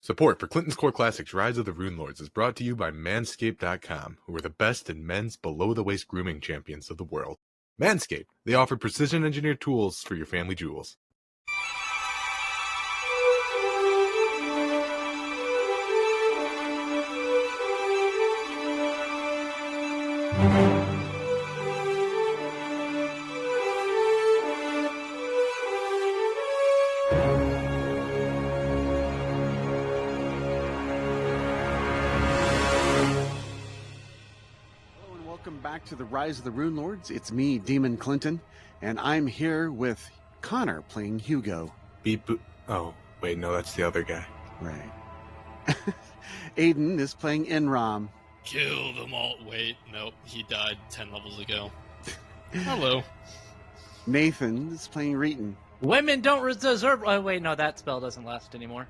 Support for Clinton's Core Classics Rise of the Rune Lords is brought to you by Manscaped.com, who are the best in men's below-the-waist grooming champions of the world. Manscaped, they offer precision-engineered tools for your family jewels. To the Rise of the Rune Lords. It's me, Demon Clinton, and I'm here with Connor playing Hugo. Beep boop. Oh, wait, no, that's the other guy. Right. Aiden is playing Enrom. Kill them all. Wait, nope, he died 10 levels ago. Hello. Nathan is playing Reetin. Women don't deserve. Oh, wait, no, that spell doesn't last anymore.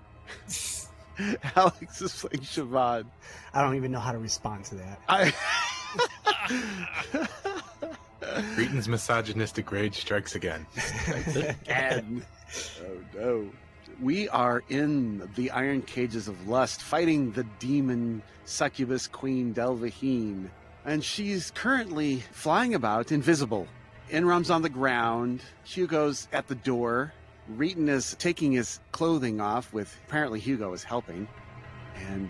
Alex is playing Sibohan. I don't even know how to respond to that. Reetin's misogynistic rage strikes again. And oh no. We are in the iron cages of lust, fighting the demon succubus queen Delvahene. And she's currently flying about invisible. Enrom's on the ground. Hugo's at the door. Reetin is taking his clothing off, with apparently Hugo is helping. And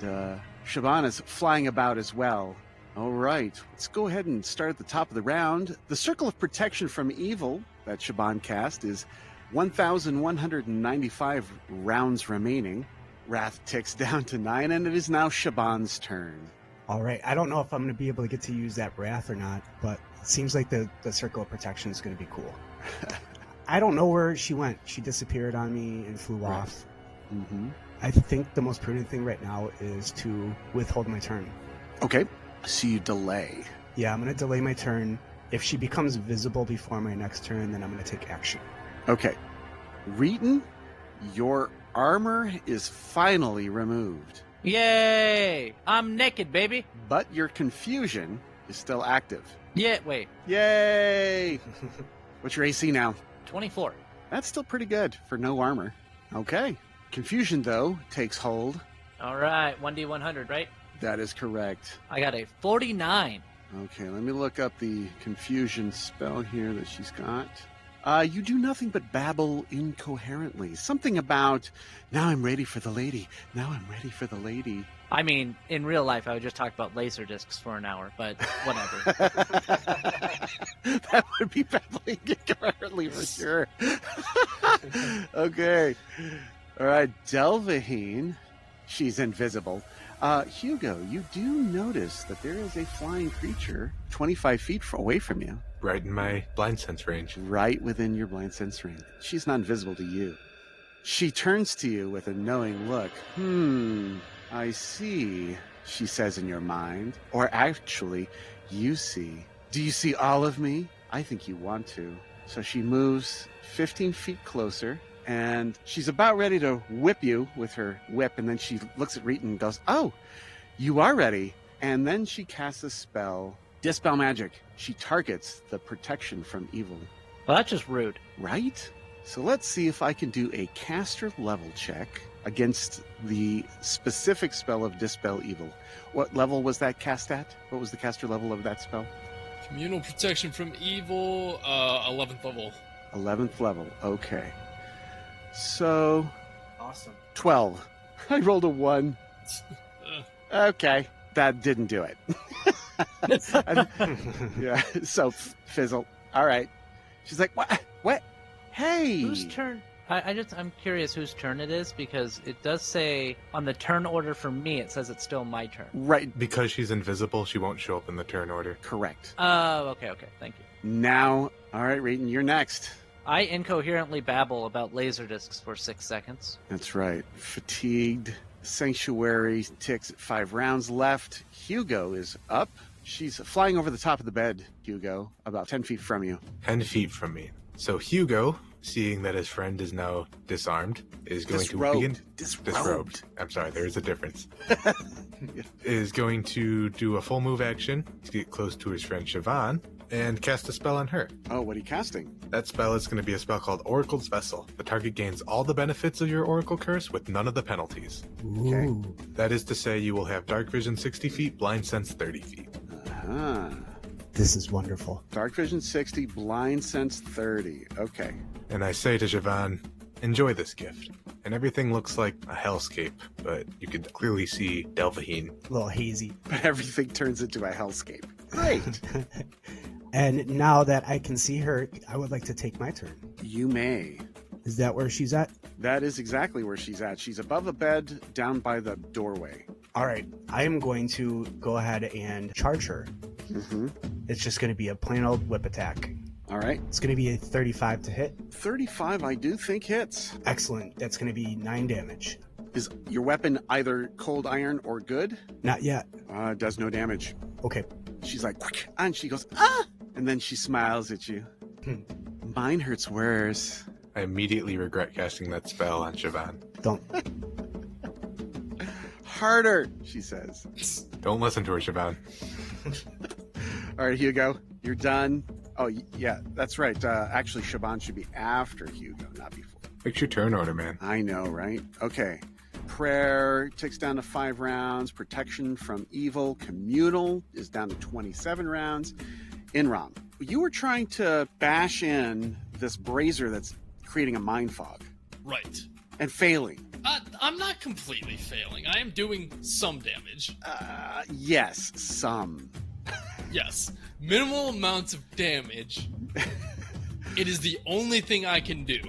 Sibohan is flying about as well. All right, let's go ahead and start at the top of the round. The Circle of Protection from Evil that Sibohan cast is 1,195 rounds remaining. Wrath ticks down to 9, and it is now Sibohan's turn. All right, I don't know if I'm going to be able to get to use that Wrath or not, but it seems like the Circle of Protection is going to be cool. I don't know where she went. She disappeared on me and flew off. Mm-hmm. I think the most prudent thing right now is to withhold my turn. Okay. So you delay. Yeah, I'm going to delay my turn. If she becomes visible before my next turn, then I'm going to take action. Okay. Reetin, your armor is finally removed. Yay! I'm naked, baby. But your confusion is still active. Yeah, wait. Yay! What's your AC now? 24. That's still pretty good for no armor. Okay. Confusion, though, takes hold. All right, 1d100, right? That is correct. I got a 49. Okay, let me look up the confusion spell here that she's got. You do nothing but babble incoherently. Something about, now I'm ready for the lady. Now I'm ready for the lady. I mean, in real life, I would just talk about laser discs for an hour, but whatever. That would be babbling incoherently for sure. Okay. All right, Delvahene. She's invisible. Hugo, you do notice that there is a flying creature 25 feet away from you. Right in my blind sense range. Right within your blind sense range. She's not invisible to you. She turns to you with a knowing look. I see, she says in your mind. Or actually, you see. Do you see all of me? I think you want to. So she moves 15 feet closer. And she's about ready to whip you with her whip, and then she looks at Reetin and goes, oh, you are ready. And then she casts a spell, Dispel Magic. She targets the protection from evil. Well, that's just rude. Right? So let's see if I can do a caster level check against the specific spell of Dispel Evil. What level was that cast at? What was the caster level of that spell? Communal Protection from Evil, 11th level. 11th level, okay. So, Awesome. 12. I rolled a 1. Okay, that didn't do it. Yeah, so fizzle. All right. She's like, what? What? Hey. Whose turn? I'm curious whose turn it is, because it does say on the turn order for me, it says it's still my turn. Right. Because she's invisible, she won't show up in the turn order. Correct. Oh, okay, thank you. Now, all right, Reetin, you're next. I incoherently babble about laser discs for 6 seconds. That's right. Fatigued. Sanctuary ticks at 5 rounds left. Hugo is up. She's flying over the top of the bed, Hugo, about 10 feet from you. 10 feet from me. So Hugo, seeing that his friend is now disarmed, is going to begin... Disrobed. I'm sorry, there is a difference. Is going to do a full move action to get close to his friend Sibohan, and cast a spell on her. Oh, what are you casting? That spell is going to be a spell called Oracle's Vessel. The target gains all the benefits of your Oracle Curse with none of the penalties. Okay. Ooh. That is to say you will have Dark Vision 60 feet, Blind Sense 30 feet. Uh-huh. This is wonderful. Dark Vision 60, Blind Sense 30. Okay. And I say to Sibohan, enjoy this gift. And everything looks like a hellscape, but you can clearly see Delvahene. A little hazy. But everything turns into a hellscape. Great. And now that I can see her, I would like to take my turn. You may. Is that where she's at? That is exactly where she's at. She's above a bed, down by the doorway. All right. I am going to go ahead and charge her. Mm-hmm. It's just going to be a plain old whip attack. All right. It's going to be a 35 to hit. 35, I do think hits. Excellent. That's going to be 9 damage. Is your weapon either cold iron or good? Not yet. Does no damage. Okay. She's like, quick, and she goes, ah! And then she smiles at you. Mine hurts worse. I immediately regret casting that spell on Sibohan. Don't. Harder, she says. Don't listen to her, Sibohan. All right, Hugo, you're done. Oh, yeah, that's right. Actually, Sibohan should be after Hugo, not before. Fix your turn order, man. I know, right? Okay. Prayer takes down to 5 rounds. Protection from evil. Communal is down to 27 rounds. Enrom, you were trying to bash in this brazier that's creating a mind fog. Right. And failing. I'm not completely failing. I am doing some damage. Yes, some. Yes. Minimal amounts of damage. It is the only thing I can do.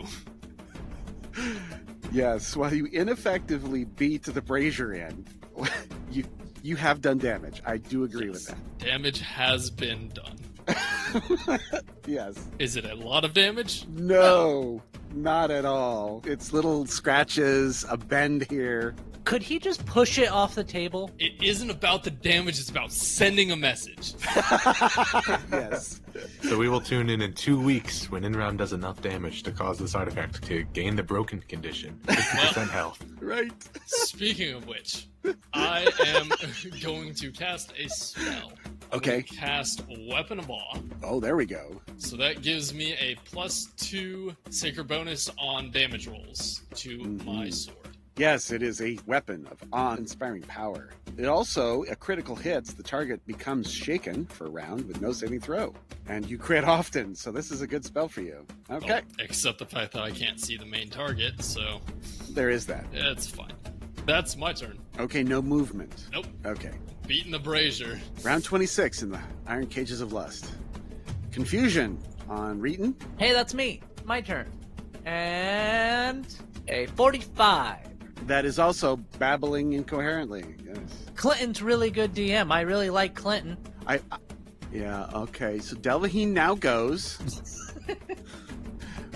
Yes, while you ineffectively beat the brazier in, you have done damage. I do agree with that. Damage has been done. Yes. Is it a lot of damage? No, not at all. It's little scratches, a bend here. Could he just push it off the table? It isn't about the damage, it's about sending a message. Yes. So we will tune in 2 weeks when Enrom does enough damage to cause this artifact to gain the broken condition. 50% health. Right. Speaking of which, I am going to cast a spell. I'm Okay. going to cast Weapon of Awe. Oh, there we go. So that gives me a +2 sacred bonus on damage rolls to my sword. Yes, it is a weapon of awe-inspiring power. It also, a critical hits, the target becomes shaken for a round with no saving throw. And you crit often, so this is a good spell for you. Okay, Oh, except the fact that I can't see the main target, so there is that. it's fine. That's my turn. Okay, no movement. Nope. Okay. Beating the brazier. Round 26 in the Iron Cages of Lust. Confusion on Reetin. Hey, that's me. My turn. And a 45. That is also babbling incoherently. Yes. Clinton's really good DM. I really like Clinton. Yeah, okay. So Delvahene now goes.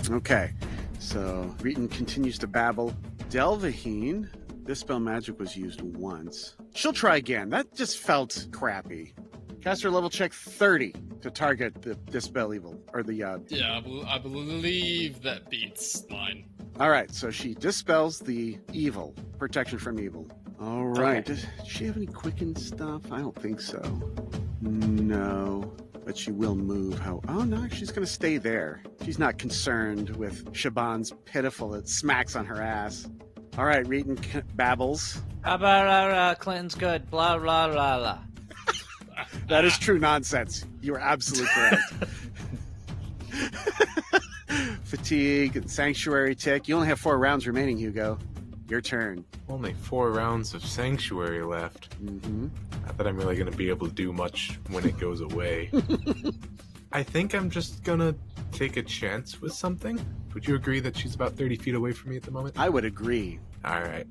Okay. So Reetin continues to babble. Delvahene, Dispel Magic was used once. She'll try again. That just felt crappy. Caster level check 30 to target the Dispel Evil. Or the, Yeah, I believe that beats mine. Alright, so she dispels the evil. Protection from evil. Alright. Okay. Does she have any quicken stuff? I don't think so. No. But she will move. Oh no, she's gonna stay there. She's not concerned with Sibohan's pitiful smacks on her ass. Alright, Reetin babbles. How about Clinton's good? Blah, blah, blah, blah. That is true nonsense. You are absolutely correct. Fatigue and Sanctuary tick. You only have 4 rounds remaining, Hugo. Your turn. Only 4 rounds of Sanctuary left. Mm-hmm. Not that I'm really going to be able to do much when it goes away. I think I'm just going to take a chance with something. Would you agree that she's about 30 feet away from me at the moment? I would agree. All right.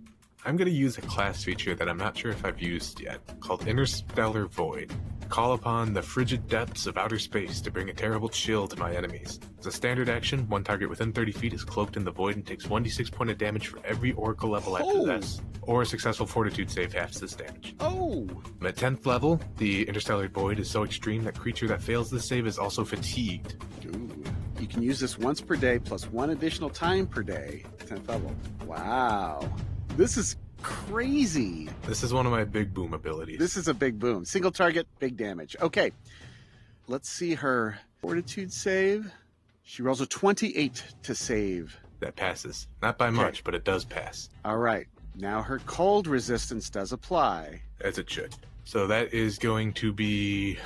I'm going to use a class feature that I'm not sure if I've used yet, called Interstellar Void. Call upon the frigid depths of outer space to bring a terrible chill to my enemies. As a standard action, one target within 30 feet is cloaked in the void and takes 1d6 point of damage for every oracle level I possess, or a successful fortitude save halves this damage. Oh! At 10th level, the Interstellar Void is so extreme that creature that fails this save is also fatigued. Ooh. You can use this once per day plus 1 additional time per day. 10th level. Wow. This is crazy. This is one of my big boom abilities. This is a big boom. Single target, big damage. Okay. let's see her fortitude save. She rolls a 28 to save. That passes. Not by much, but it does pass. All right. Now her cold resistance does apply. As it should. So that is going to be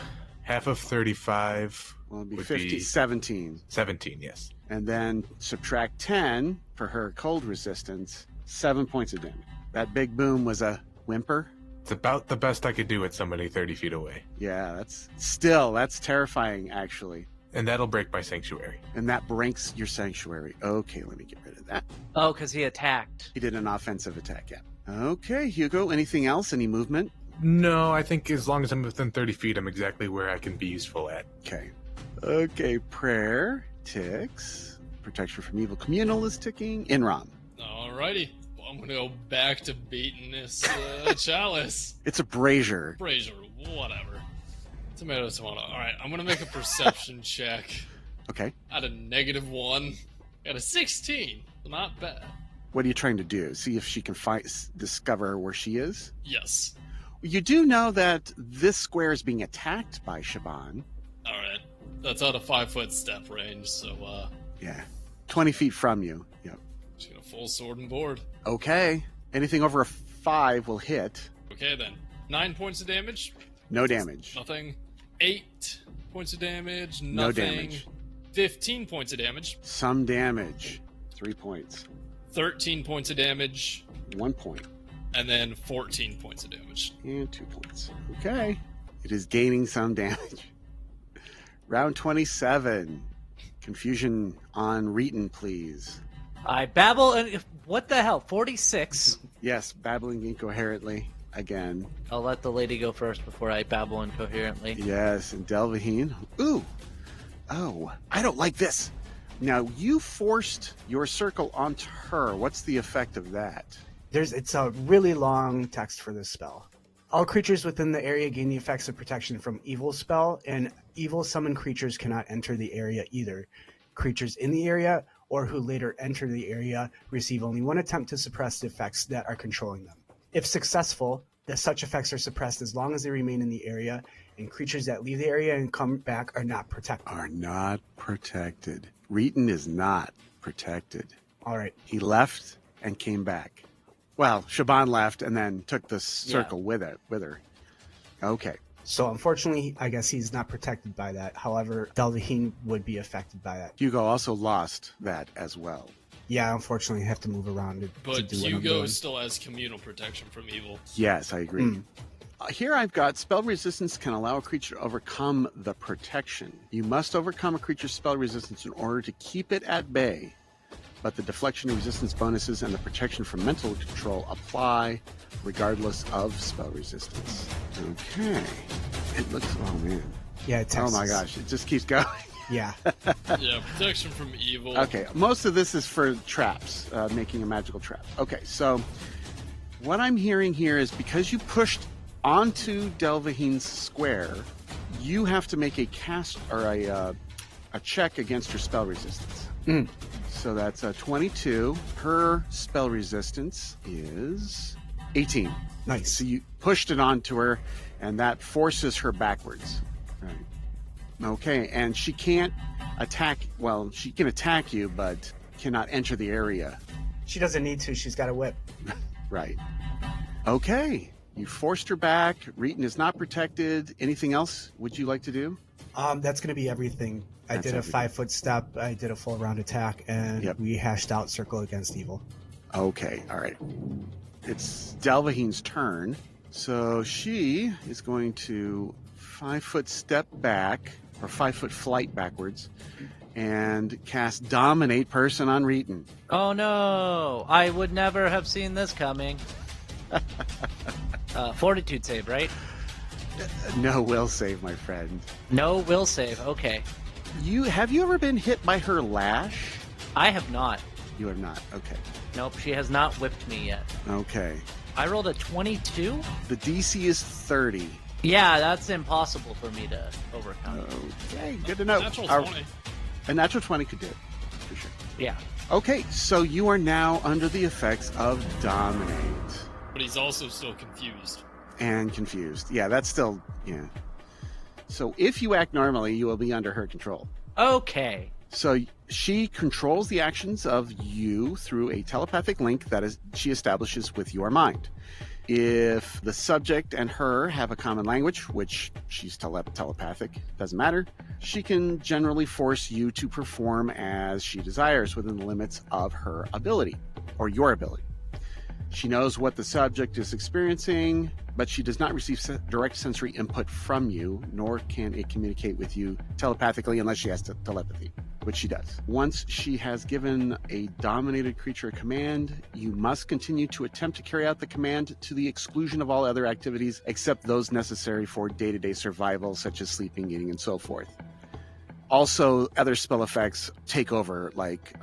half of 35. Well, it'll be would 50, 17. 17, yes. And then subtract 10 for her cold resistance, 7 points of damage. That big boom was a whimper. It's about the best I could do at somebody 30 feet away. Yeah, that's terrifying, actually. And that'll break my sanctuary. And that breaks your sanctuary. Okay, let me get rid of that. Oh, because he attacked. He did an offensive attack, yeah. Okay, Hugo, anything else? Any movement? No, I think as long as I'm within 30 feet, I'm exactly where I can be useful at. Okay. Okay, prayer ticks. Protection from evil communal is ticking. Enrom. Alrighty. Well, I'm gonna go back to beating this chalice. It's a brazier. Brazier, whatever. Tomato. Alright, I'm gonna make a perception check. Okay. At a -1. At a 16. Not bad. What are you trying to do? See if she can discover where she is? Yes. You do know that this square is being attacked by Sibohan. Alright. That's out of 5-foot step range, so Yeah. 20 feet from you. Yep. just gonna full sword and board. Okay. Anything over a 5 will hit. Okay then. 9 points of damage. No damage. Nothing. 8 points of damage. Nothing. No damage. 15 points of damage. Some damage. 3 points. 13 points of damage. 1 point. And then 14 points of damage. And 2 points. Okay. It is gaining some damage. Round 27. Confusion on Reetin, please. I babble and what the hell? 46. Yes, babbling incoherently again. I'll let the lady go first before I babble incoherently. Yes, and Delvahene. Ooh. Oh, I don't like this. Now, you forced your circle onto her. What's the effect of that? It's a really long text for this spell. All creatures within the area gain the effects of protection from evil spell, and evil summoned creatures cannot enter the area either. Creatures in the area or who later enter the area receive only one attempt to suppress the effects that are controlling them. If successful, such effects are suppressed as long as they remain in the area, and creatures that leave the area and come back are not protected. Are not protected. Reetin is not protected. All right. He left and came back. Well, Sibohan left and then took the circle with her. Okay. So unfortunately, I guess he's not protected by that. However, Delvahene would be affected by that. Hugo also lost that as well. Yeah, unfortunately, I have to move around to But do what I'm Hugo doing. still has communal protection from evil. Yes, I agree. Here I've got spell resistance can allow a creature to overcome the protection. You must overcome a creature's spell resistance in order to keep it at bay. But the deflection and resistance bonuses and the protection from mental control apply regardless of spell resistance. Okay. It looks, oh man. Yeah, it texts. Oh my gosh, it just keeps going. Yeah. Yeah, protection from evil. Okay, most of this is for traps, making a magical trap. Okay, so what I'm hearing here is because you pushed onto Delvahene's square, you have to make a cast or a check against your spell resistance. So that's a 22. Her spell resistance is 18. Nice. So you pushed it onto her, and that forces her backwards. Right. Okay, and she can't attack. Well, she can attack you, but cannot enter the area. She doesn't need to. She's got a whip. Right. Okay. You forced her back. Reetin is not protected. Anything else would you like to do? That's going to be everything. I That's did a everything. 5-foot step. I did a full round attack, and Yep. we hashed out circle against evil. Okay, all right. It's Delvahene's turn. So she is going to 5-foot step back, or 5-foot flight backwards, and cast Dominate Person on Reetin. Oh no! I would never have seen this coming. Fortitude save, right? No will save, my friend. No will save. Okay. Have you ever been hit by her lash? I have not. You have not. Okay. Nope, she has not whipped me yet. Okay. I rolled a 22? The DC is 30. Yeah, that's impossible for me to overcome. Okay, good to know. Natural Our- 20. A natural 20 could do it, for sure. Yeah. Okay, so you are now under the effects of Dominate. But he's also still confused. And confused. Yeah, that's still, yeah. So if you act normally, you will be under her control. Okay. So she controls the actions of you through a telepathic link that she establishes with your mind. If the subject and her have a common language, which she's telepathic, doesn't matter, she can generally force you to perform as she desires within the limits of her ability, or your ability. She knows what the subject is experiencing, but she does not receive direct sensory input from you, nor can it communicate with you telepathically unless she has telepathy, which she does. Once she has given a dominated creature a command, you must continue to attempt to carry out the command to the exclusion of all other activities except those necessary for day-to-day survival, such as sleeping, eating, and so forth. Also, other spell effects take over, like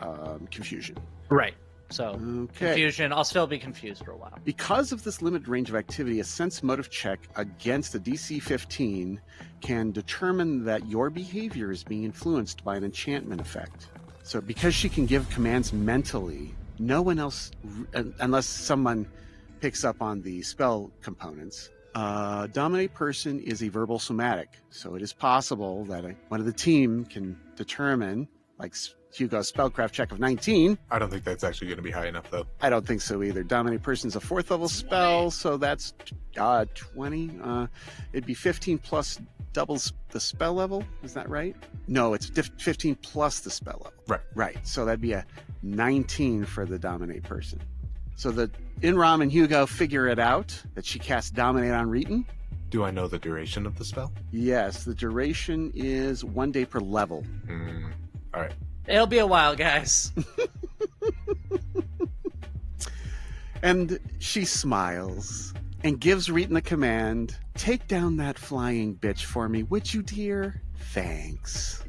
confusion. Right. So, Okay. confusion. I'll still be confused for a while. Because of this limited range of activity, a sense motive check against a DC 15 can determine that your behavior is being influenced by an enchantment effect. So because she can give commands mentally, no one else, unless someone picks up on the spell components, dominate person is a verbal somatic. So it is possible that one of the team can determine, like Hugo's spellcraft check of 19. I don't think that's actually going to be high enough, though. I don't think so either. Dominate person's a 4th level spell, so that's 20. It'd be 15 plus doubles the spell level. Is that right? No, it's 15 plus the spell level. Right. Right. So that'd be a 19 for the dominate person. So the Enrom and Hugo figure it out that she casts dominate on Reetin. Do I know the duration of the spell? Yes, the duration is 1 day per level. All right. It'll be a while, guys. And she smiles and gives Reetin the command, take down that flying bitch for me, would you, dear? Thanks.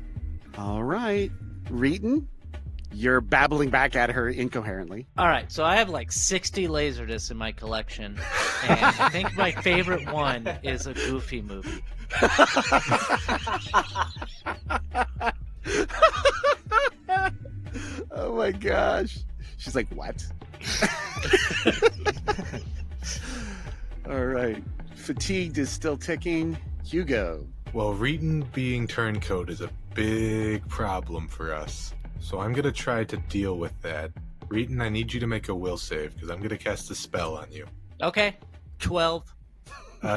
All right. Reetin, you're babbling back at her incoherently. All right, so I have like 60 Laserdiscs in my collection, and I think my favorite one is a Goofy movie. Oh my gosh. She's like, what? All right. Fatigued is still ticking. Hugo. Well, Reetin being turncoat is a big problem for us. So I'm going to try to deal with that. Reetin, I need you to make a will save, because I'm going to cast a spell on you. Okay, 12.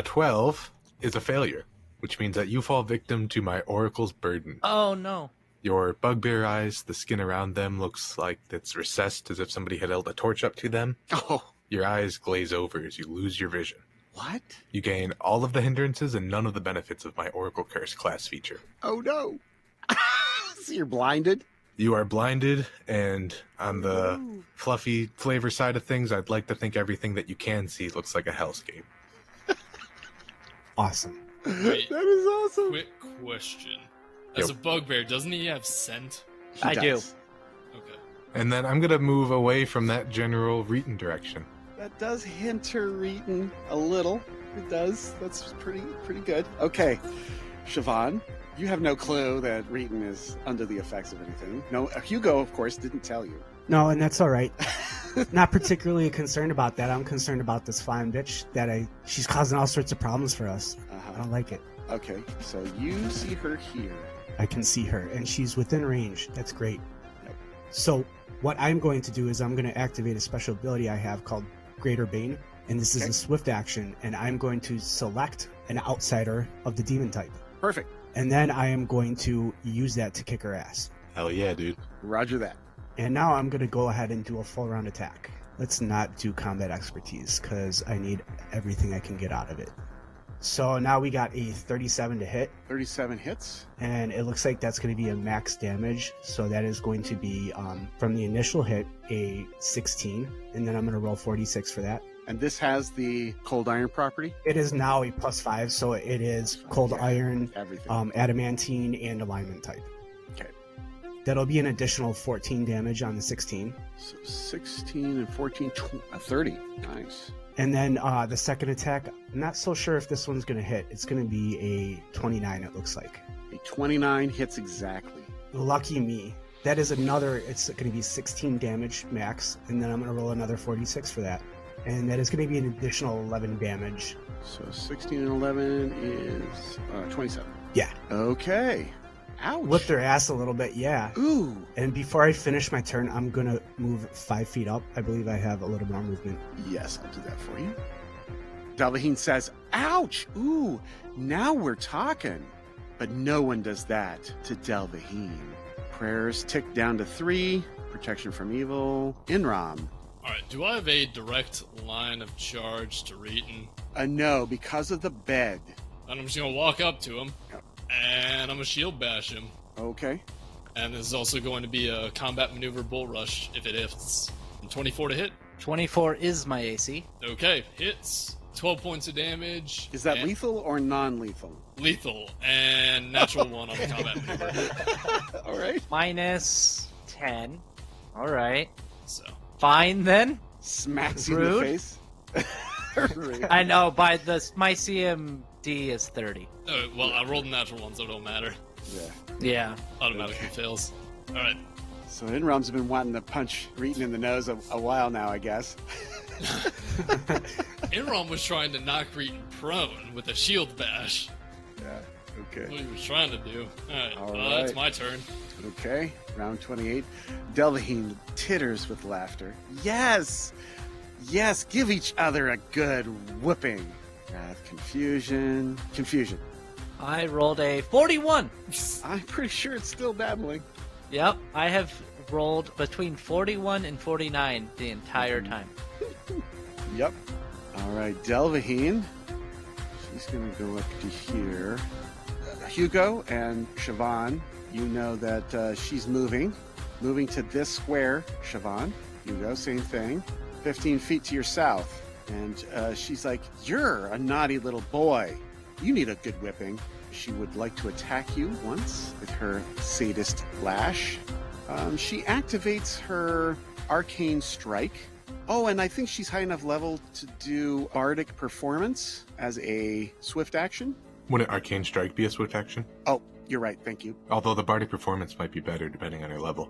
12 is a failure, which means that you fall victim to my oracle's burden. Oh, no. Your bugbear eyes, the skin around them looks like it's recessed as if somebody had held a torch up to them. Oh, Your eyes glaze over as you lose your vision. what? You gain all of the hindrances and none of the benefits of my Oracle Curse class feature. Oh no. So you're blinded? You are blinded, and on the fluffy flavor side of things, I'd like to think everything that you can see looks like a hellscape. Awesome. Wait, That is awesome. quick question. As a bugbear, doesn't he have scent? He I do. does. Okay. And then I'm going to move away from that general Reetin direction. That does hinter Reetin a little. It does. That's pretty good. Okay. Siobhan, you have no clue that Reetin is under the effects of anything. No, Hugo, of course, didn't tell you. No, and that's all right. Not particularly concerned about that. I'm concerned about this flying bitch she's causing all sorts of problems for us. I don't like it. Okay, so you see her here. I can see her, and she's within range. That's great. Yep. So what I'm going to do is I'm going to activate a special ability I have called Greater Bane, and this is Okay. a swift action, and I'm going to select an outsider of the demon type. Perfect. And then I am going to use that to kick her ass. Hell yeah, dude. Roger that. And now I'm going to go ahead and do a full round attack. Let's not do combat expertise, because I need everything I can get out of it. So now we got a 37 to hit, 37 hits. and it looks like that's going to be a max damage. So that is going to be, from the initial hit, a 16, and then I'm going to roll 46 for that. And this has the cold iron property. It is now a +5, so it is cold iron, Everything. adamantine, and alignment type. Okay. That'll be an additional 14 damage on the 16. So 16 and 14, 30. Nice. And then the second attack, I'm not so sure if this one's going to hit. It's going to be a 29, it looks like. A 29 hits exactly. Lucky me. That is another, it's going to be 16 damage max, and then I'm going to roll another 46 for that. And that is going to be an additional 11 damage. So 16 and 11 is 27. Yeah. Okay. Ouch. Whip their ass a little bit, yeah. Ooh. And before I finish my turn, I'm going to move 5 feet up. I believe I have a little more movement. Yes, I'll do that for you. Delvahene says, ouch. Ooh, now we're talking. But no one does that to Delvahene. Prayers tick down to 3. Protection from evil. Enrom. Alright, do I have a direct line of charge to Reetin? No, because of the bed. And I'm just gonna walk up to him, Yep. and I'm gonna shield bash him. Okay. And this is also going to be a combat maneuver bull rush if it hits. 24 to hit. 24 is my AC. Okay, hits. 12 points of damage. Is that and lethal or non-lethal? Lethal. And natural 1 on the combat maneuver. All right. Minus 10. All right. So, Fine then. Smacks you in the Rude. face. I know, my CMD is 30. well, I rolled a natural 1, so it don't matter. Yeah. Yeah. Automatically fails. Alright. So Enrom's been wanting to punch Reetin in the nose a while now, I guess. Enrom was trying to knock Reetin prone with a shield bash. Yeah. That's Okay. what he was trying to do. Alright, All It's right. my turn. Okay. Round 28. Delvahene titters with laughter. Yes. Yes. Give each other a good whooping. Wrath, confusion. Confusion. I rolled a 41. I'm pretty sure it's still babbling. Yep, I have rolled between 41 and 49 the entire time. Yep. All right, Delvahene. She's going to go up to here. Hugo and Sibohan, you know that she's moving to this square. Sibohan, Hugo, same thing. 15 feet to your south. And she's like, you're a naughty little boy. You need a good whipping. She would like to attack you once with her sadist lash. She activates her arcane strike. Oh, and I think she's high enough level to do bardic performance as a swift action. Wouldn't Arcane Strike be a swift action? Oh, you're right. Thank you. Although the bardic performance might be better depending on her level.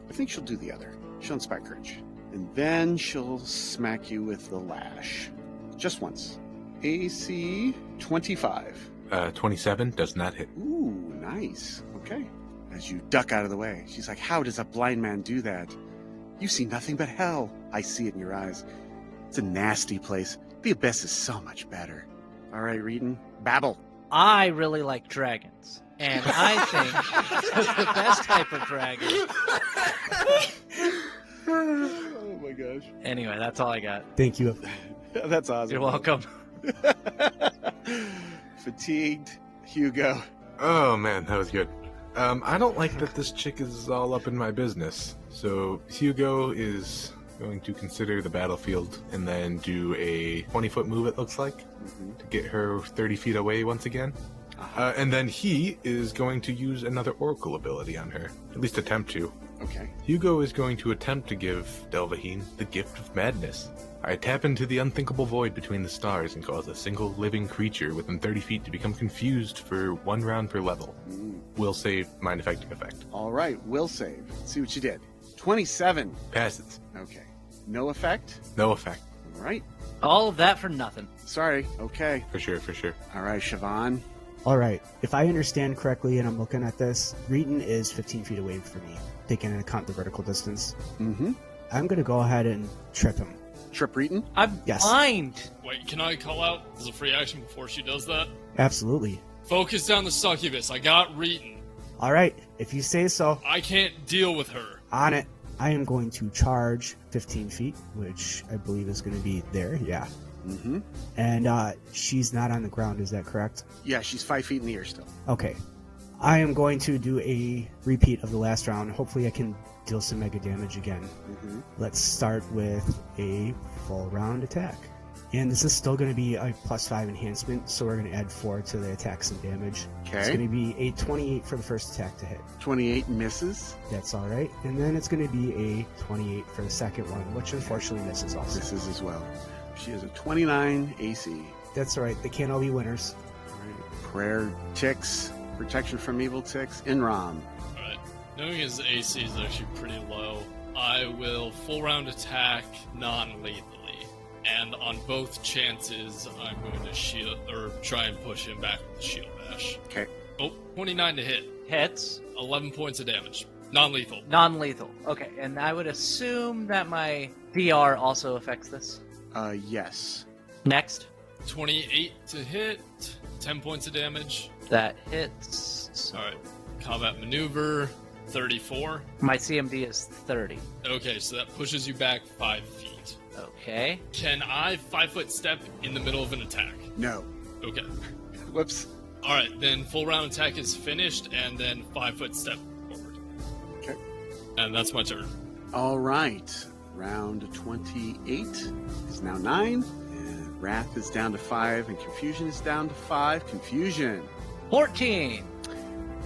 I think she'll do the other. She'll inspire courage. And then she'll smack you with the lash. Just once. AC 25. 27 does not hit. Ooh, nice. Okay. As you duck out of the way, she's like, how does a blind man do that? You see nothing but hell. I see it in your eyes. It's a nasty place. The abyss is so much better. All right, Reetin, babble. I really like dragons. And I think the best type of dragon. Oh my gosh. Anyway, that's all I got. Thank you. That's awesome. You're welcome. Fatigued Hugo. Oh man, that was good. I don't like that this chick is all up in my business. So Hugo is going to consider the battlefield and then do a 20-foot move, it looks like, to get her 30 feet away once again. And then he is going to use another Oracle ability on her, at least attempt to. Okay. Hugo is going to attempt to give Delvahene the gift of madness. I tap into the unthinkable void between the stars and cause a single living creature within 30 feet to become confused for 1 round per level. Will save, mind affecting effect. All right, will save. Let's see what you did. 27. Passes. Okay. No effect? No effect. All right. All of that for nothing. Sorry. Okay. For sure, for sure. All right, Sibohan. All right. If I understand correctly and I'm looking at this, Reetin is 15 feet away from me, taking into account the vertical distance. Mm-hmm. I'm going to go ahead and trip him. Trip Reetin? I'm Yes. blind. Wait, can I call out as a free action before she does that? Absolutely. Focus down the succubus. I got Reetin. All right. If you say so, I can't deal with her. on it. I am going to charge 15 feet, which I believe is going to be there. Yeah. Mm-hmm. And she's not on the ground. Is that correct? Yeah, she's 5 feet in the air still. Okay. I am going to do a repeat of the last round. Hopefully I can deal some mega damage again. Mm-hmm. Let's start with a full round attack. And this is still going to be a +5 enhancement, so we're going to add 4 to the attacks and damage. It's Okay. going to be a 28 for the first attack to hit. 28 misses. That's all right. And then it's going to be a 28 for the second one, which unfortunately misses also. Misses as well. She has a 29 AC. That's all right. They can't all be winners. All right. Prayer ticks. Protection from evil ticks. Enrom. Alright. Knowing his AC is actually pretty low, I will full round attack non-lethally. And on both chances, I'm going to shield or try and push him back with the shield bash. Okay. Oh, 29 to hit. Hits. 11 points of damage. Non-lethal. Non-lethal. Okay, and I would assume that my DR also affects this. Yes. Next. 28 to hit. 10 points of damage. That hits. Alright. Combat maneuver. 34. My CMD is 30. Okay, so that pushes you back 5 feet. Okay. Can I 5-foot step in the middle of an attack? No. Okay. Whoops. Alright, then full round attack is finished, and then 5-foot step forward. Okay. And that's my turn. All right. Round 28 is now 9. And Wrath is down to 5, and Confusion is down to 5. Confusion. 14.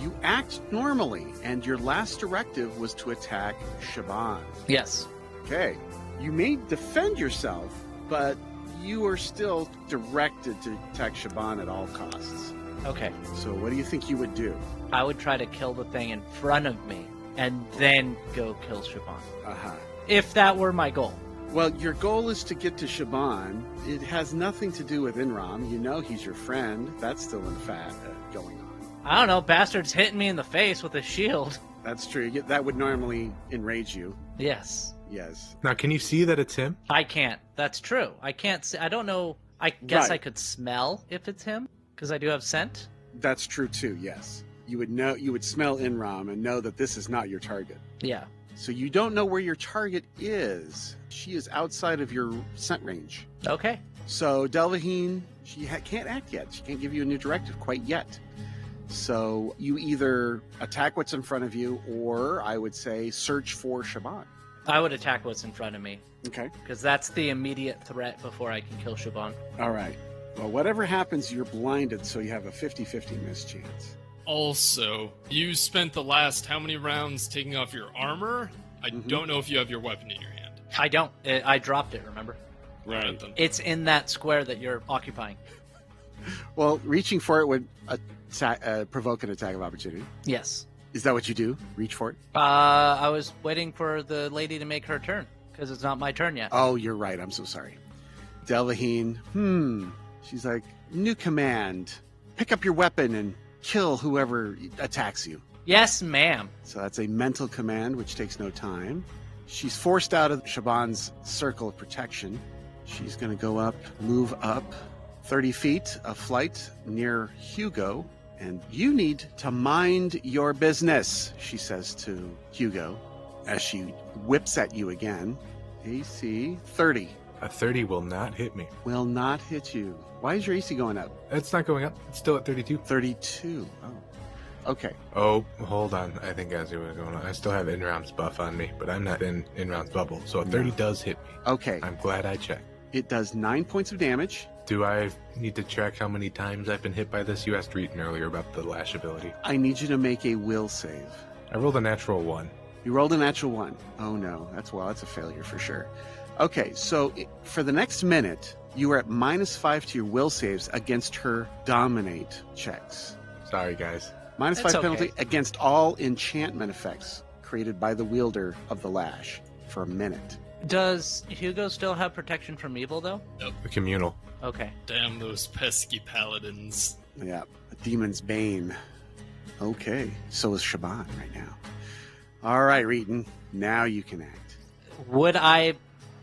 You act normally, and your last directive was to attack Sibohan. Yes. Okay. You may defend yourself, but you are still directed to attack Sibohan at all costs. Okay. So what do you think you would do? I would try to kill the thing in front of me, and then go kill Sibohan. Uh-huh. If that were my goal. Well, your goal is to get to Sibohan. It has nothing to do with Enrom. You know he's your friend. That's still, in fact, going on. I don't know, bastard's hitting me in the face with a shield. That's true. That would normally enrage you. Yes. Yes. Now, can you see that it's him? I can't. That's true. I can't see. I don't know. I guess Right. I could smell if it's him, because I do have scent. That's true, too, yes. You would know. You would smell Enrom and know that this is not your target. Yeah. So you don't know where your target is. She is outside of your scent range. Okay. So Delvahene, she can't act yet. She can't give you a new directive quite yet. So you either attack what's in front of you, or I would say search for Sibohan. I would attack what's in front of me, Okay. because that's the immediate threat before I can kill Sibohan. All right. Well, whatever happens, you're blinded, so you have a 50-50 miss chance. Also, you spent the last how many rounds taking off your armor? I Mhm. don't know if you have your weapon in your hand. I don't. I dropped it, remember? Right then. It's in that square that you're occupying. Well, reaching for it would provoke an attack of opportunity. Yes. Is that what you do? Reach for it? I was waiting for the lady to make her turn, because it's not my turn yet. Oh, you're right. I'm so sorry. Delvahene, She's like, new command. Pick up your weapon and kill whoever attacks you. Yes, ma'am. So that's a mental command, which takes no time. She's forced out of Sibohan's circle of protection. She's going to go up, move up 30 feet of flight near Hugo. And you need to mind your business, she says to Hugo as she whips at you again. AC 30 A 30 will not hit me. will not hit you. Why is your AC going up? It's not going up. It's still at 32. 32. Oh, okay. Oh, hold on. I think I see what's going on. I still have Enrom's buff on me, but I'm not in Enrom's bubble. So a 30 does hit me. Okay. I'm glad I checked. It does 9 points of damage. Do I need to track how many times I've been hit by this? You asked Reetin earlier about the lash ability. I need you to make a will save. I rolled a natural 1. You rolled a natural 1. Oh no, that's a failure for sure. Okay, so for the next minute, you are at -5 to your will saves against her dominate checks. Sorry, guys. -5 It's penalty okay. against all enchantment effects created by the wielder of the lash for a minute. Does Hugo still have protection from evil, though? The communal. Okay. Damn those pesky paladins. Yeah, a demon's bane. Okay, so is Sibohan right now. All right, Reetin, now you can act. Would I...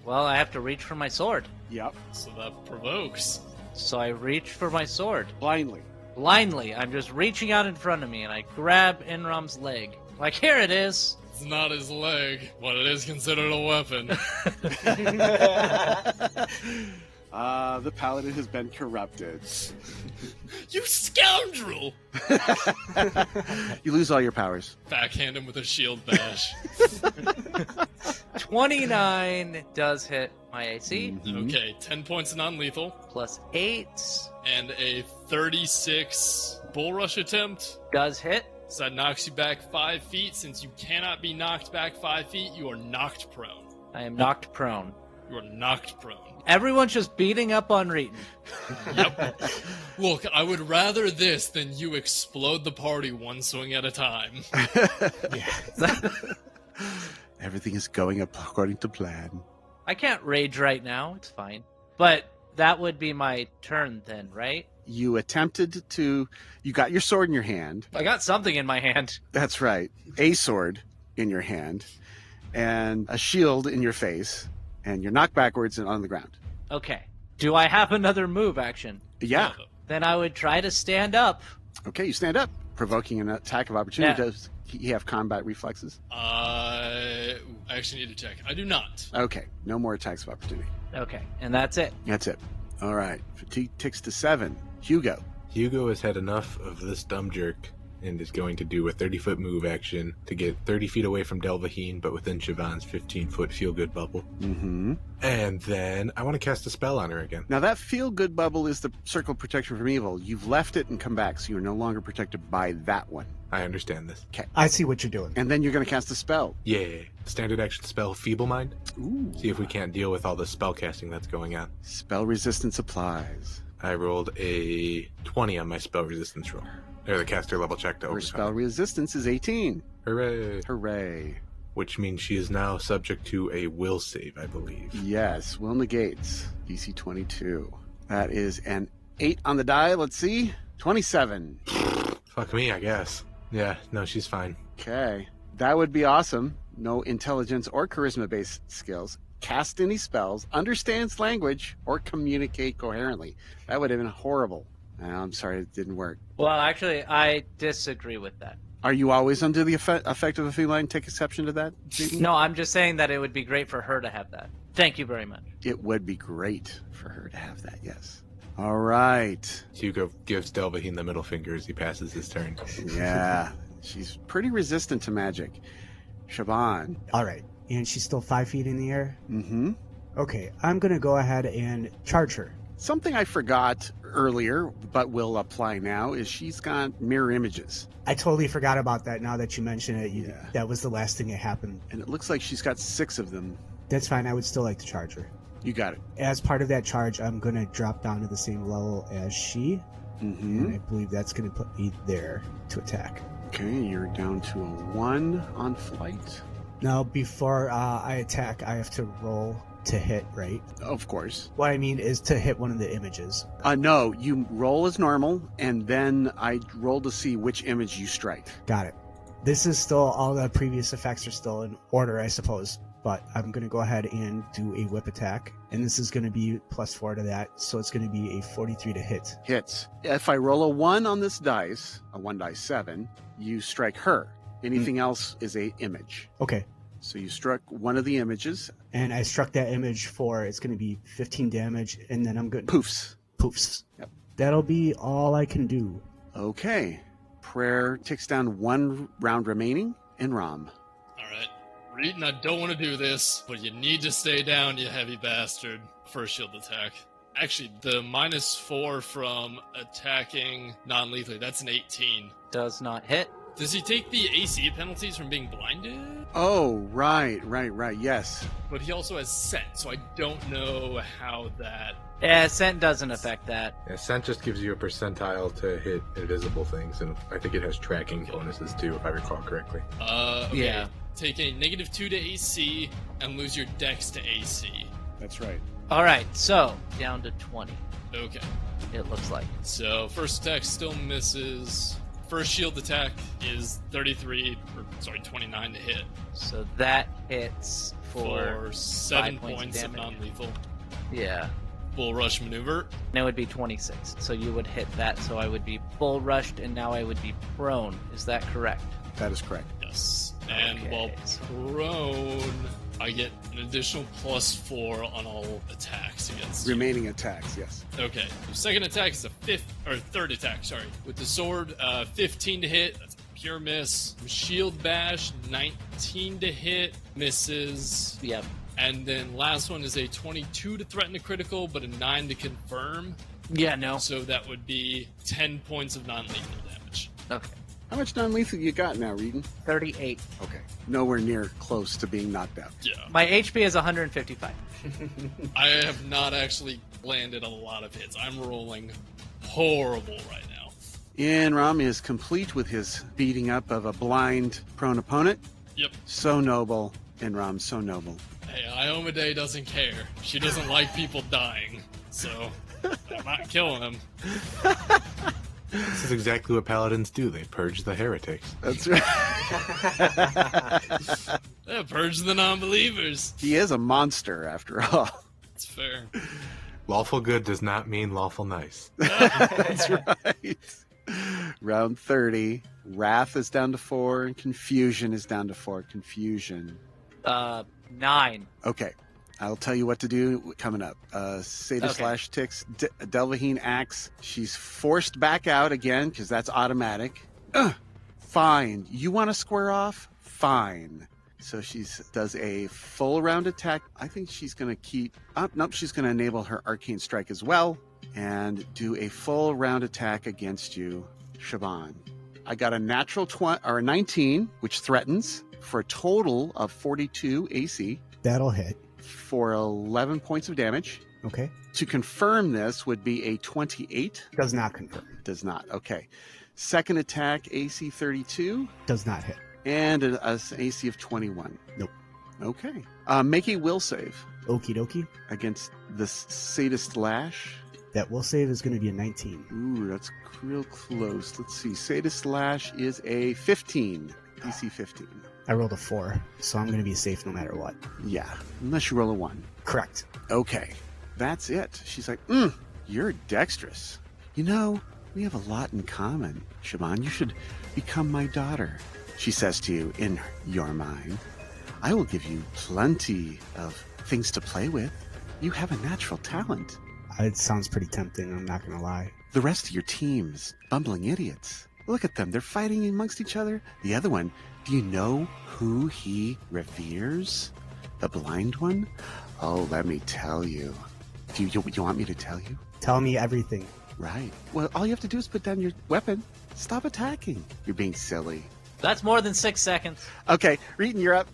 Well, I have to reach for my sword. Yep, So that provokes. So I reach for my sword. blindly. Blindly, I'm just reaching out in front of me, and I grab Enrom's leg. Like, here it is. It's not his leg, but it is considered a weapon. The paladin has been corrupted. You scoundrel! You lose all your powers. Backhand him with a shield bash. 29 does hit my AC, Okay, 10 points of non-lethal, plus 8 and a 36 bull rush attempt. does hit. So that knocks you back 5 feet. Since you cannot be knocked back 5 feet, you are knocked prone. I am knocked prone. You are knocked prone. Everyone's just beating up on Reetin. Yep. Look, I would rather this than you explode the party one swing at a time. Everything is going according to plan. I can't rage right now. It's fine. But that would be my turn then, right? You attempted to... You got your sword in your hand. I got something in my hand. That's right. A sword in your hand and a shield in your face, and you're knocked backwards and on the ground. Okay. Do I have another move action? Yeah. Then I would try to stand up. Okay, you stand up, provoking an attack of opportunity. Yeah. Does he have combat reflexes? I actually need to check. I do not. Okay, no more attacks of opportunity. Okay, and that's it. That's it. All right, fatigue ticks to 7. Hugo. Hugo has had enough of this dumb jerk and is going to do a 30-foot move action to get 30 feet away from Delvahene, but within Siobhan's 15-foot feel-good bubble. Mm-hmm. And then I want to cast a spell on her again. Now, that feel-good bubble is the circle of protection from evil. You've left it and come back, so you're no longer protected by that one. I understand this. Okay. I see what you're doing. And then you're going to cast a spell. Yeah. Standard action spell, Feeble Mind. Ooh. See if we can't deal with all the spell casting that's going on. Spell resistance applies. I rolled a 20 on my spell resistance roll. Or the caster level check to Her overcome. spell resistance is 18. Hooray. Hooray. Which means she is now subject to a will save, I believe. Yes, will negates. DC 22. That is an 8 on the die. Let's see. 27. Fuck me, I guess. Yeah, no, she's fine. Okay. That would be awesome. No intelligence or charisma-based skills. Cast any spells, understands language, or communicate coherently. That would have been horrible. I'm sorry it didn't work. Well, actually, I disagree with that. Are you always under the effect of a feline? Take exception to that? Reetin? No, I'm just saying that it would be great for her to have that. Thank you very much. It would be great for her to have that, yes. All right. Hugo gives Delvahene the middle finger as he passes his turn. Yeah. She's pretty resistant to magic. Sibohan. All right. And she's still 5 feet in the air? Mm-hmm. Okay, I'm going to go ahead and charge her. Something I forgot earlier, but will apply now, is she's got mirror images. I totally forgot about that now that you mention it. Yeah. That was the last thing that happened. And it looks like she's got 6 of them. That's fine. I would still like to charge her. You got it. As part of that charge, I'm going to drop down to the same level as she. Mm-hmm. And I believe that's going to put me there to attack. Okay, you're down to a 1 on flight. Now, before I attack, I have to roll to hit, right? Of course. What I mean is to hit one of the images. No, you roll as normal, and then I roll to see which image you strike. Got it. This is still, all the previous effects are still in order, I suppose. But I'm going to go ahead and do a whip attack. And this is going to be +4 to that. So it's going to be a 43 to hit. Hits. If I roll a 1 on this dice, a 1 dice 7, you strike her. Anything else is a image. Okay. So you struck one of the images. And I struck that image for, it's going to be 15 damage. And then I'm good. Poofs. Poofs. Yep. That'll be all I can do. Okay. Prayer ticks down 1 round remaining. Enrom. Alright. Reetin, I don't want to do this, but you need to stay down, you heavy bastard. First shield attack. Actually, the -4 from attacking non-lethally, that's an 18. Does not hit. Does he take the AC penalties from being blinded? Oh, right. Yes. But he also has scent, so I don't know how that... Yeah, scent doesn't affect that. Yeah, Scent just gives you a percentile to hit invisible things, and I think it has tracking bonuses too, if I recall correctly. Okay. Yeah. Take a -2 to AC and lose your dex to AC. That's right. Alright, so down to 20, Okay. it looks like. So, first attack still misses. First shield attack is 29 to hit. So that hits for 7 5 points points of of damage. non-lethal. Yeah. Bull rush maneuver. And it would be 26. So you would hit that, so I would be bull rushed, and now I would be prone. Is that correct? That is correct. Yes. And Okay, while so- prone, I get an additional +4 on all attacks against you. Remaining attacks, yes. Okay. The second attack is third attack, sorry. With the sword, 15 to hit. That's a pure miss. Shield bash, 19 to hit. Misses. Yep. And then last one is a 22 to threaten a critical, but a 9 to confirm. Yeah, no. So that would be 10 points of non-lethal damage. Okay. How much non-lethal you got now, Reetin? 38. Okay. Nowhere near close to being knocked out. Yeah. My HP is 155. I have not actually landed a lot of hits. I'm rolling horrible right now. Enrom is complete with his beating up of a blind prone opponent. Yep. So noble. Enrom, so noble. Hey, Iomade doesn't care. She doesn't like people dying. so I'm not killing him. This is exactly what paladins do. They purge the heretics. That's right. Yeah, purge the non-believers. He is a monster, after all. That's fair. Lawful good does not mean lawful nice. That's right. Round 30. Wrath is down to 4, and Confusion is down to 4. Confusion. 9. Okay. I'll tell you what to do coming up. Sata slash ticks. Delvahene acts. She's forced back out again because that's automatic. Fine. You want to square off? Fine. So she does a full round attack. I think she's going to keep... nope, she's going to enable her Arcane Strike as well and do a full round attack against you, Sibohan. I got a natural 19, which threatens, for a total of 42 AC. That'll hit. For 11 points of damage. Okay. To confirm this would be a 28. Does not confirm. Does not. Okay. Second attack, AC 32. Does not hit. And an AC of 21. Nope. Okay. Make a will save. Okie dokie. Against the Sadist Lash. That will save is going to be a 19. Ooh, that's real close. Let's see. Sadist Lash is a 15. DC 15. I rolled a 4, so I'm going to be safe no matter what. Yeah, unless you roll a 1. Correct. Okay, that's it. She's like, you're dexterous. You know, we have a lot in common, Sibohan. You should become my daughter. She says to you in your mind, I will give you plenty of things to play with. You have a natural talent. It sounds pretty tempting, I'm not going to lie. The rest of your team's bumbling idiots. Look at them. They're fighting amongst each other. The other one, do you know who he reveres? The blind one? Oh, let me tell you. Do you want me to tell you? Tell me everything. Right. Well, all you have to do is put down your weapon. Stop attacking. You're being silly. That's more than 6 seconds. Okay, Reetin, you're up.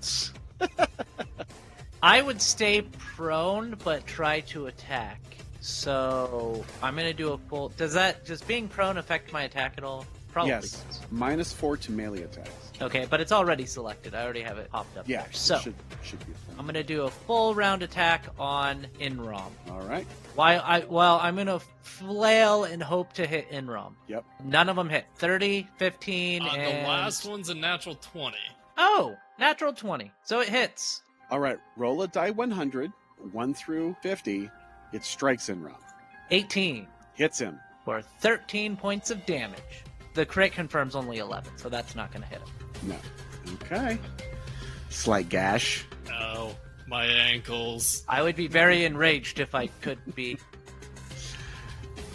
I would stay prone, but try to attack. So I'm going to do a full... Does being prone affect my attack at all? Probably Yes. does. -4 to melee attacks. Okay, but it's already selected. I already have it popped up Yeah, there. So should be fine. I'm going to do a full round attack on Enrom. All right. I'm going to flail and hope to hit Enrom. Yep. None of them hit. 30, 15, and... The last one's a natural 20. Oh, natural 20. So it hits. All right. Roll a die 100, 1 through 50. It strikes Enrom. 18 Hits him. for 13 points of damage. The crit confirms only 11, so that's not going to hit him. No. Okay. Slight gash. Oh, my ankles. I would be very enraged if I could be.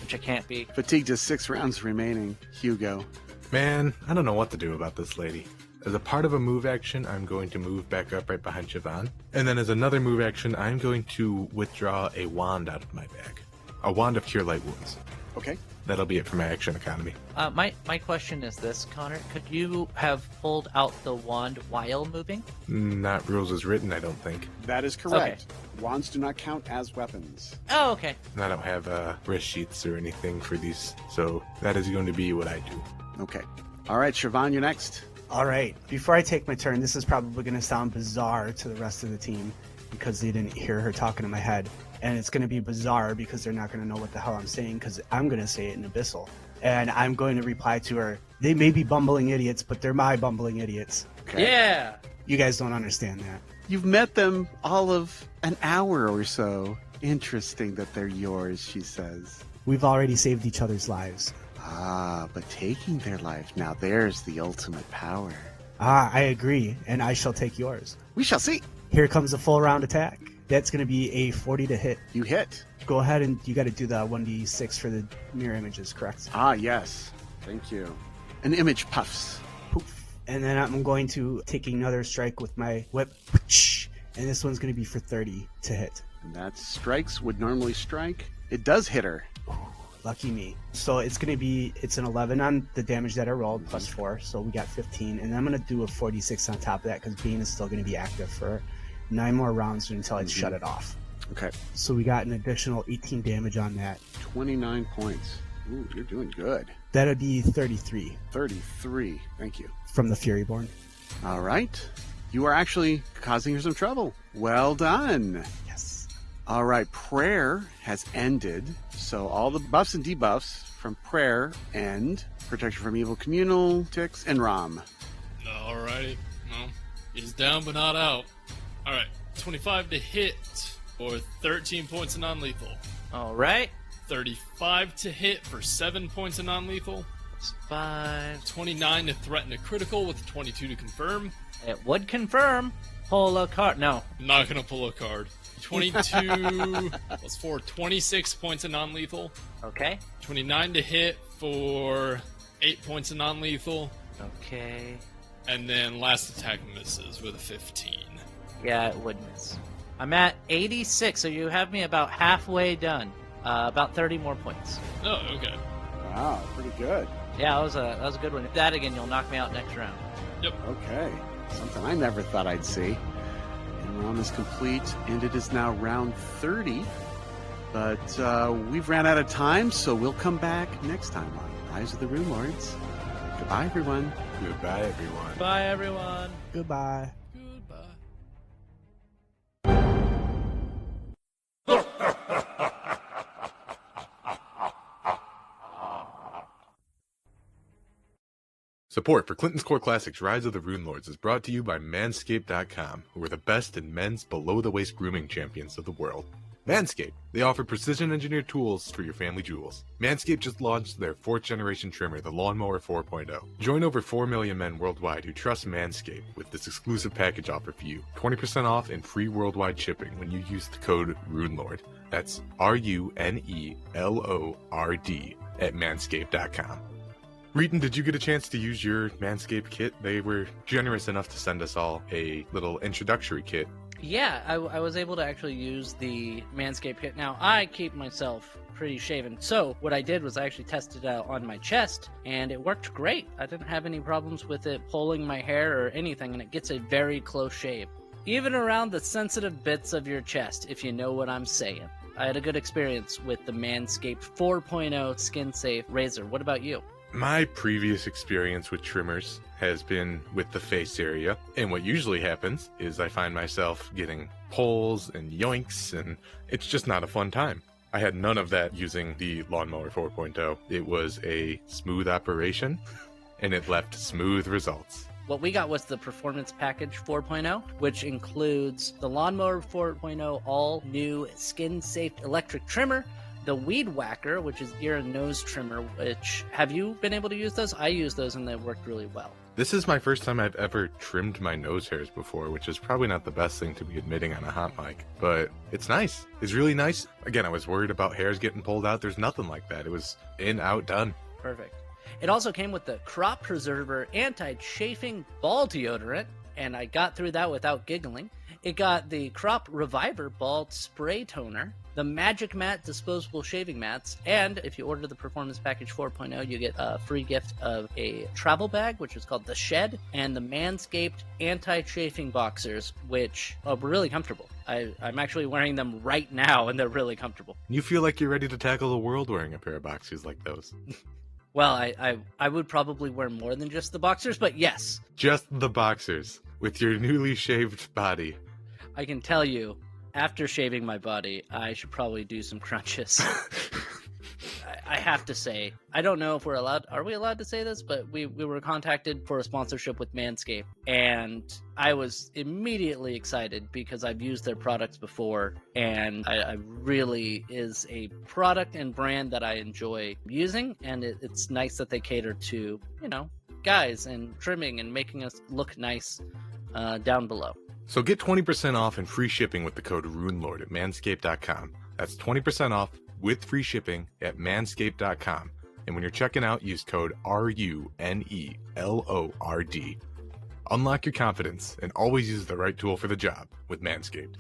Which I can't be. Fatigue to 6 rounds remaining. Hugo. Man, I don't know what to do about this lady. As a part of a move action, I'm going to move back up right behind Sibohan. And then as another move action, I'm going to withdraw a wand out of my bag. A wand of Cure Light Wounds. Okay. That'll be it for my action economy. My question is this, Connor. Could you have pulled out the wand while moving? Not rules as written, I don't think. That is correct. Wands do not count as weapons. Oh, okay. And I don't have wrist sheaths or anything for these, so that is going to be what I do. Okay. All right, Sibohan, you're next. All right. Before I take my turn, this is probably going to sound bizarre to the rest of the team because they didn't hear her talking in my head. And it's going to be bizarre because they're not going to know what the hell I'm saying because I'm going to say it in Abyssal. And I'm going to reply to her, they may be bumbling idiots, but they're my bumbling idiots. Okay. Yeah. You guys don't understand that. You've met them all of an hour or so. Interesting that they're yours, she says. We've already saved each other's lives. Ah, but taking their life, now there's the ultimate power. Ah, I agree, and I shall take yours. We shall see. Here comes a full round attack. That's going to be a 40 to hit. You hit. Go ahead and you got to do the 1d6 for the mirror images, correct? Ah, yes. Thank you. An image puffs. Poof. And then I'm going to take another strike with my whip. And this one's going to be for 30 to hit. And that strikes would normally strike. It does hit her. Lucky me. So it's going to be, it's an 11 on the damage that I rolled, plus 4. So we got 15. And then I'm going to do a 46 on top of that because Bane is still going to be active for 9 more rounds until I shut it off. Okay. So we got an additional 18 damage on that. 29 points. Ooh, you're doing good. That'd be 33 33. Thank you. from the Furyborn. All right. You are actually causing her some trouble. Well done. Yes. All right, prayer has ended. So all the buffs and debuffs from prayer end. Protection from evil communal ticks, Enrom. Alrighty. Well, he's down but not out. Alright, 25 to hit for 13 points of non-lethal. All right. 35 to hit for 7 points of non-lethal. That's 5. 29 to threaten a critical with 22 to confirm. It would confirm. Pull a card. No. I'm not going to pull a card. 22 plus 4, 26 points of non-lethal. Okay. 29 to hit for 8 points of non-lethal. Okay. And then last attack misses with a 15. Yeah, it would miss. I'm at 86, so you have me about halfway done. About 30 more points. Oh, okay. Wow, pretty good. Yeah, that was a good one. If that again, you'll knock me out next round. Yep. Okay, something I never thought I'd see. Enrom is complete, and it is now round 30. But we've ran out of time, so we'll come back next time on Rise of the Rune Lords. Goodbye, everyone. Goodbye, everyone. Bye, everyone. Goodbye. Goodbye. Support for Clinton's Core Classics Rise of the Rune Lords is brought to you by Manscaped.com, who are the best in men's below-the-waist grooming champions of the world. Manscaped, they offer precision-engineered tools for your family jewels. Manscaped just launched their 4th-generation trimmer, the Lawnmower 4.0. Join over 4 million men worldwide who trust Manscaped with this exclusive package offer for you. 20% off and free worldwide shipping when you use the code RUNELORD. That's RUNELORD at Manscaped.com. Reetin, did you get a chance to use your Manscaped kit? They were generous enough to send us all a little introductory kit. Yeah, I was able to actually use the Manscaped kit. Now, I keep myself pretty shaven. So what I did was I actually tested it out on my chest, and it worked great. I didn't have any problems with it pulling my hair or anything, and it gets a very close shave. Even around the sensitive bits of your chest, if you know what I'm saying. I had a good experience with the Manscaped 4.0 skin-safe razor. What about you? My previous experience with trimmers has been with the face area, and what usually happens is I find myself getting pulls and yoinks, and it's just not a fun time. I had none of that using the Lawnmower 4.0. It was a smooth operation, and it left smooth results. What we got was the Performance Package 4.0, which includes the Lawnmower 4.0 all-new skin-safe electric trimmer, the Weed Whacker, which is ear and nose trimmer, which, have you been able to use those? I used those and they worked really well. This is my first time I've ever trimmed my nose hairs before, which is probably not the best thing to be admitting on a hot mic, but it's nice. It's really nice. Again, I was worried about hairs getting pulled out. There's nothing like that. It was in, out, done. Perfect. It also came with the Crop Preserver Anti-Chafing Ball Deodorant, and I got through that without giggling. It got the Crop Reviver Bald Spray Toner, the Magic Mat disposable shaving mats, and if you order the Performance Package 4.0, you get a free gift of a travel bag, which is called the Shed, and the Manscaped Anti-Chafing Boxers, which are really comfortable. I'm actually wearing them right now, and they're really comfortable. You feel like you're ready to tackle the world wearing a pair of boxers like those. Well, I would probably wear more than just the boxers, but yes. Just the boxers, with your newly shaved body. I can tell you, after shaving my body, I should probably do some crunches. I have to say, I don't know if are we allowed to say this, but we were contacted for a sponsorship with Manscaped, and I was immediately excited because I've used their products before, and I really is a product and brand that I enjoy using, and it's nice that they cater to, guys and trimming and making us look nice down below. So get 20% off and free shipping with the code RUNELORD at Manscaped.com. That's 20% off with free shipping at Manscaped.com. And when you're checking out, use code RUNELORD. Unlock your confidence and always use the right tool for the job with Manscaped.